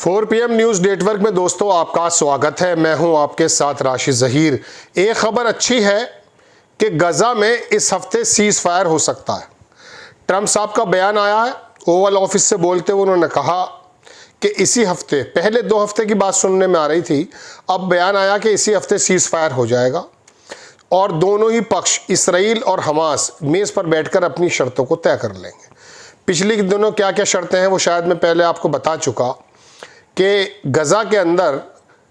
4 PM news network में दोस्तों आपका स्वागत है। मैं हूं आपके साथ राशिद ज़हीर। एक खबर अच्छी है कि गज़ा में इस हफ्ते सीज़ फायर हो सकता है। ट्रंप साहब का बयान आया है, ओवल ऑफिस से बोलते हुए उन्होंने कहा कि इसी हफ्ते, पहले 2 हफ्ते की बात सुनने में आ रही थी, अब बयान आया कि इसी हफ्ते सीज़ फायर हो जाएगा और दोनों ही पक्ष इसराइल और हमास मेज़ पर बैठकर अपनी शर्तों को तय कर लेंगे। पिछले दिनों क्या क्या शर्तें हैं वो शायद मैं पहले आपको बता चुका कि गज़ा के अंदर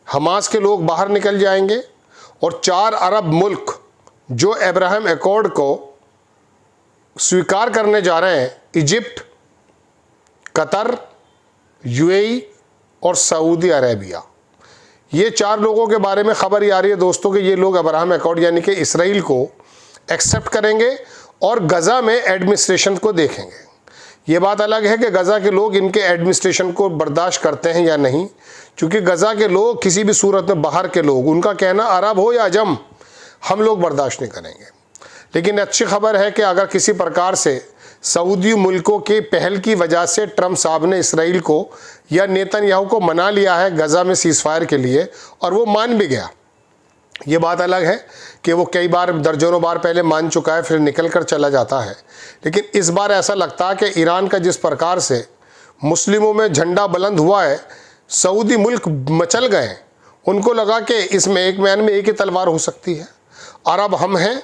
हमास के लोग बाहर निकल जाएंगे और 4 अरब मुल्क जो अब्राहम एकॉर्ड को स्वीकार करने जा रहे हैं, इजिप्ट, कतर, यूएई और सऊदी अरेबिया, ये 4 लोगों के बारे में खबर आ रही है दोस्तों कि ये लोग अब्राहम एकॉर्ड यानी कि इसराइल को एक्सेप्ट करेंगे और गज़ा में एडमिनिस्ट्रेशन को देखेंगे। ये बात अलग है कि गज़ा के लोग इनके एडमिनिस्ट्रेशन को बर्दाश्त करते हैं या नहीं, क्योंकि गज़ा के लोग किसी भी सूरत में, बाहर के लोग, उनका कहना अरब हो या अजम, हम लोग बर्दाश्त नहीं करेंगे। लेकिन अच्छी खबर है कि अगर किसी प्रकार से सऊदी मुल्कों के पहल की वजह से ट्रंप साहब ने इसराइल को या नेतन्याहू को मना लिया है गज़ा में सीज़ फायर के लिए और वो मान भी गया, ये बात अलग है कि वो कई बार, दर्जनों बार पहले मान चुका है फिर निकल कर चला जाता है। लेकिन इस बार ऐसा लगता है कि ईरान का जिस प्रकार से मुस्लिमों में झंडा बुलंद हुआ है, सऊदी मुल्क मचल गए, उनको लगा कि इसमें एक मैन में एक ही तलवार हो सकती है। अरब हम हैं,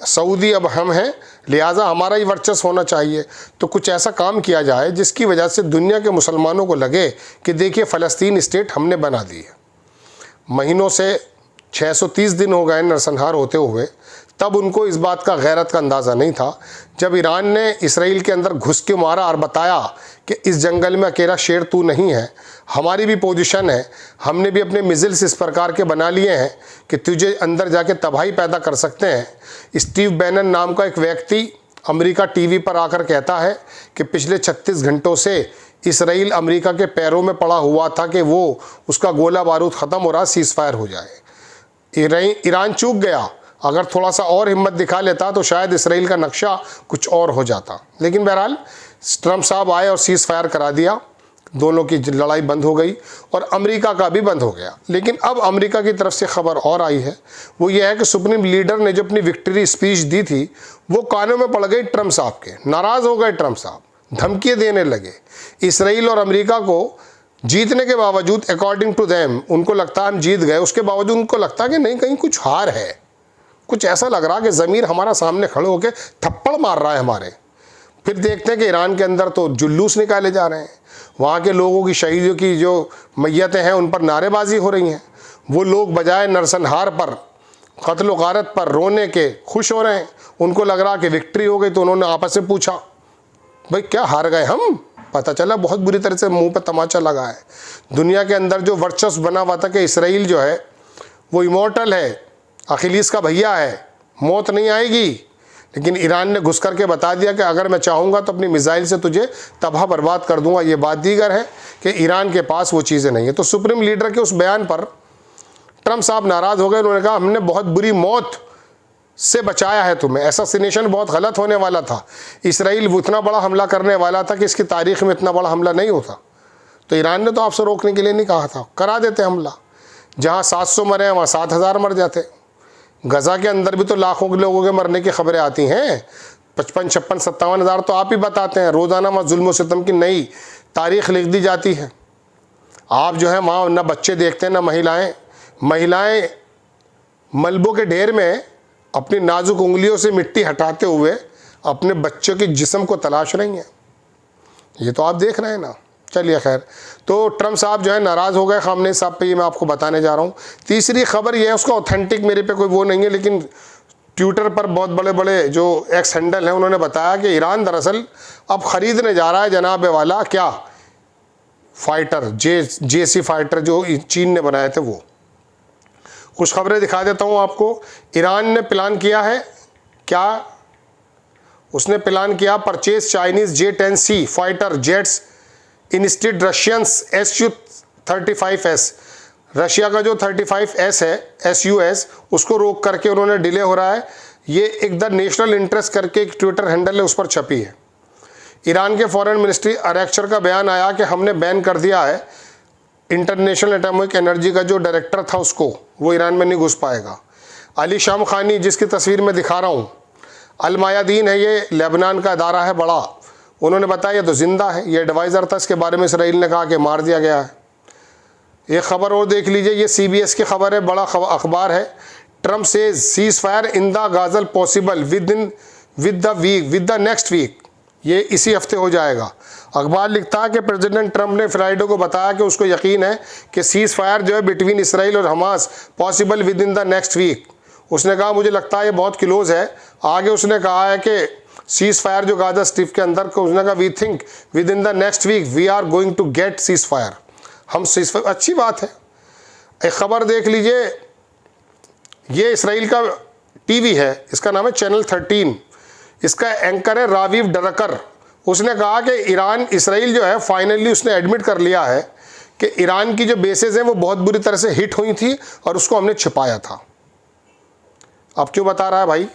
सऊदी अब हम हैं, लिहाजा हमारा ही वर्चस्व होना चाहिए। तो कुछ ऐसा काम किया जाए जिसकी वजह से दुनिया के मुसलमानों को लगे कि देखिए फ़लस्तीन स्टेट हमने बना दी है। महीनों से 630 दिन हो गए नरसंहार होते हुए, तब उनको इस बात का, गैरत का अंदाज़ा नहीं था जब ईरान ने इसराइल के अंदर घुस के मारा और बताया कि इस जंगल में अकेला शेर तू नहीं है, हमारी भी पोजीशन है, हमने भी अपने मिज़िल्स इस प्रकार के बना लिए हैं कि तुझे अंदर जाके तबाही पैदा कर सकते हैं। स्टीव बैनन नाम का एक व्यक्ति अमेरिका टीवी पर आकर कहता है कि पिछले 36 घंटों से इसराइल अमेरिका के पैरों में पड़ा हुआ था कि वो, उसका गोला बारूद ख़त्म हो रहा, सीज़ फायर हो जाए। ईरान चूक गया, अगर थोड़ा सा और हिम्मत दिखा लेता तो शायद इसराइल का नक्शा कुछ और हो जाता। लेकिन बहरहाल ट्रंप साहब आए और सीज़ फायर करा दिया, दोनों की लड़ाई बंद हो गई और अमेरिका का भी बंद हो गया। लेकिन अब अमेरिका की तरफ से खबर और आई है, वो ये है कि सुप्रीम लीडर ने जो अपनी विक्ट्री स्पीच दी थी वो कानों में पड़ गई ट्रंप साहब के। नाराज़ हो गए ट्रंप साहब, धमकियाँ देने लगे। इसराइल और अमेरिका को जीतने के बावजूद, अकॉर्डिंग टू देम, उनको लगता है हम जीत गए, उसके बावजूद उनको लगता है कि नहीं, कहीं कुछ हार है, कुछ ऐसा लग रहा कि ज़मीर हमारा सामने खड़े होकर थप्पड़ मार रहा है हमारे। फिर देखते हैं कि ईरान के अंदर तो जुलूस निकाले जा रहे हैं, वहाँ के लोगों की, शहीदों की जो मैयतें हैं उन पर नारेबाजी हो रही हैं। वो लोग बजाय नरसंहार पर, कत्ल गारत पर रोने के खुश हो रहे हैं। उनको लग रहा कि विक्ट्री हो गई, तो उन्होंने आपस में पूछा, भाई क्या हार गए हम? पता चला बहुत बुरी तरह से मुंह पर तमाचा लगा है। दुनिया के अंदर जो वर्चस्व बना हुआ था कि इसराइल जो है वो इमॉर्टल है, अखिलीस का भैया है, मौत नहीं आएगी, लेकिन ईरान ने घुस करके बता दिया कि अगर मैं चाहूँगा तो अपनी मिसाइल से तुझे तबाह बर्बाद कर दूंगा। ये बात दीगर है कि ईरान के पास वो चीज़ें नहीं है। तो सुप्रीम लीडर के उस बयान पर ट्रंप साहब नाराज़ हो गए। उन्होंने कहा हमने बहुत बुरी मौत से बचाया है तुम्हें, एसासिनेशन बहुत गलत होने वाला था, इसराइल इतना बड़ा हमला करने वाला था कि इसकी तारीख में इतना बड़ा हमला नहीं होता। तो ईरान ने तो आपसे रोकने के लिए नहीं कहा था, करा देते हमला। जहाँ 700 मरे हैं वहाँ 7000 मर जाते। गज़ा के अंदर भी तो लाखों के लोगों के मरने की खबरें आती हैं, 55, 56, 57 हज़ार तो आप ही बताते हैं। रोज़ाना वहाँ जुल्म सितम की नई तारीख लिख दी जाती है। आप जो है वहाँ ना बच्चे देखते हैं ना महिलाएं मलबों के ढेर में अपनी नाजुक उंगलियों से मिट्टी हटाते हुए अपने बच्चों के जिस्म को तलाश रही हैं। ये तो आप देख रहे हैं ना। चलिए खैर, तो ट्रंप साहब जो है नाराज़ हो गए खामनेई साहब पे, ये मैं आपको बताने जा रहा हूँ। तीसरी खबर ये है, उसका ऑथेंटिक मेरे पे कोई वो नहीं है, लेकिन ट्विटर पर बहुत बड़े बड़े जो एक्स हैंडल हैं उन्होंने बताया कि ईरान दरअसल अब ख़रीदने जा रहा है जनाब वाला क्या, फाइटर, JC फाइटर जो चीन ने बनाए थे वो। कुछ खबरें दिखा देता हूँ आपको। ईरान ने प्लान किया है क्या, उसने प्लान किया purchase Chinese J-10C fighter jets instead Russians Su-35S। Russia का जो 35S है, SUS, उसको रोक करके उन्होंने, डिले हो रहा है। ये एक द नेशनल इंटरेस्ट करके एक ट्विटर हैंडल है, उस पर छपी है। ईरान के फॉरेन मिनिस्ट्री अरेक्चर का बयान आया कि हमने बैन कर दिया है इंटरनेशनल एटॉमिक एनर्जी का जो डायरेक्टर था उसको, वो ईरान में नहीं घुस पाएगा। अली शाम खानी जिसकी तस्वीर में दिखा रहा हूँ, अल मायादीन है, ये लेबनान का अदारा है बड़ा, उन्होंने बताया ये तो ज़िंदा है, ये एडवाइज़र था, इसके बारे में इसराइल ने कहा कि मार दिया गया है। एक ख़बर और देख लीजिए, ये CBS की खबर है, बड़ा अखबार है। ट्रम्प से ceasefire in the Gaza possible with the next week, ये इसी हफ्ते हो जाएगा। अखबार लिखता है कि प्रेसिडेंट ट्रंप ने फ्राइडे को बताया कि उसको यकीन है कि सीज़ फायर जो है बिटवीन इसराइल और Hamas possible within the next week. उसने कहा मुझे लगता है ये बहुत क्लोज है। आगे उसने कहा है कि सीज़ फायर जो गाज़ा स्ट्रिप के अंदर को, उसने कहा we think within the next week we are going to get ceasefire. हम सीज़ फायर, अच्छी बात है। एक ख़बर देख लीजिए, ये इसराइल का TV है, इसका नाम है चैनल 13, इसका एंकर है रावीव डरकर। उसने कहा कि ईरान इसराइल जो है फाइनली उसने एडमिट कर लिया है कि ईरान की जो बेसेस हैं वो बहुत बुरी तरह से हिट हुई थी और उसको हमने छिपाया था। अब क्यों बता रहा है भाई?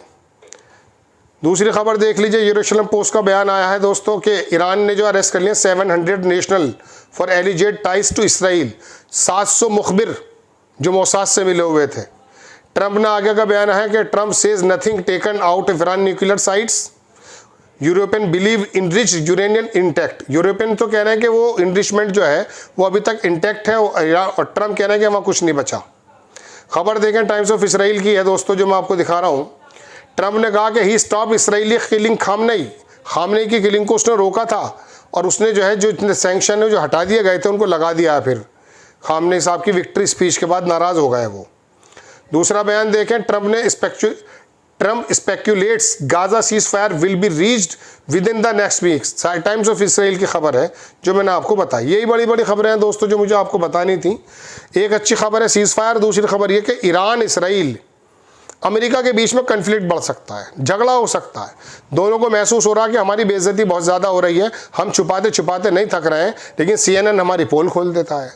दूसरी खबर देख लीजिए, यरूशलेम पोस्ट का बयान आया है दोस्तों कि ईरान ने जो अरेस्ट कर लिया 700 national for alleged ties to Israel, 700 मुखबिर जो मोसाद से मिले हुए थे। ट्रंप ने आगे का बयान है कि Trump says nothing taken out of Iran nuclear sites, European believe enrich uranium intact. European तो कह रहे हैं कि वो इनरिचमेंट जो है वो अभी तक इंटैक्ट है, और ट्रंप कह रहे हैं कि वहाँ कुछ नहीं बचा। खबर देखें, टाइम्स ऑफ इसराइल की है दोस्तों, जो मैं आपको दिखा रहा हूँ। ट्रंप ने कहा कि ही स्टॉप इसराइली किलिंग खामनेई की किलिंग को उसने रोका था, और उसने जो है जो इतने सैंक्शन है जो हटा दिए गए थे उनको लगा दिया है। फिर खामनेई साहब की विक्ट्री स्पीच के बाद नाराज़ हो गए वो। दूसरा बयान देखें, Trump speculates Gaza ceasefire will be reached within the next week. Times of Israel की खबर है जो मैंने आपको बताई। यही बड़ी बड़ी खबरें हैं दोस्तों जो मुझे आपको बतानी थी। एक अच्छी खबर है सीज फायर, दूसरी खबर यह कि ईरान इसराइल अमेरिका के बीच में कन्फ्लिक्ट बढ़ सकता है, झगड़ा हो सकता है। दोनों को महसूस हो रहा है कि हमारी बेइज्जती बहुत ज़्यादा हो रही है, हम छुपाते छुपाते नहीं थक रहे हैं, लेकिन CNN हमारी पोल खोल देता है।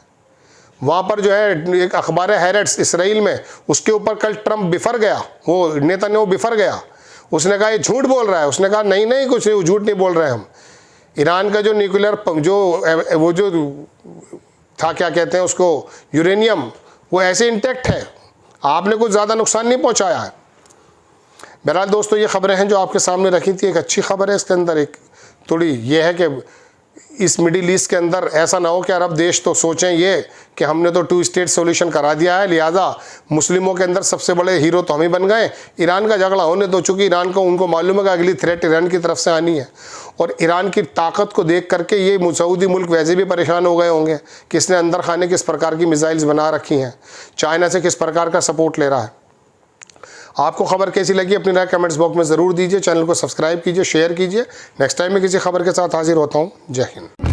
वहाँ पर जो है एक अखबार है हैरेट्स इसराइल में, उसके ऊपर कल ट्रंप बिफर गया, वो नेतन्याहू बिफर गया। उसने कहा ये झूठ बोल रहा है। उसने कहा नहीं कुछ नहीं, झूठ नहीं बोल रहे हम। ईरान का जो न्यूक्लियर वो जो था, क्या कहते हैं उसको, यूरेनियम, वो ऐसे इंटैक्ट है, आपने कुछ ज़्यादा नुकसान नहीं पहुँचाया है। बहरहाल दोस्तों ये खबरें हैं जो आपके सामने रखी थी। एक अच्छी खबर है इसके अंदर, एक थोड़ी ये है कि इस मिडिल ईस्ट के अंदर ऐसा ना हो कि अरब देश तो सोचें ये कि हमने तो 2 स्टेट सॉल्यूशन करा दिया है, लिहाजा मुस्लिमों के अंदर सबसे बड़े हीरो तो हम ही बन गए। ईरान का झगड़ा होने दो, चूँकि ईरान को उनको मालूम है कि अगली थ्रेट ईरान की तरफ से आनी है, और ईरान की ताकत को देख करके ये सऊदी मुल्क वैसे भी परेशान हो गए होंगे कि इसने अंदर खाने किस प्रकार की मिसाइल्स बना रखी हैं, चाइना से किस प्रकार का सपोर्ट ले रहा है। आपको खबर कैसी लगी अपनी राय कमेंट्स बॉक्स में ज़रूर दीजिए। चैनल को सब्सक्राइब कीजिए, शेयर कीजिए। नेक्स्ट टाइम मैं किसी खबर के साथ हाजिर होता हूँ। जय हिंद।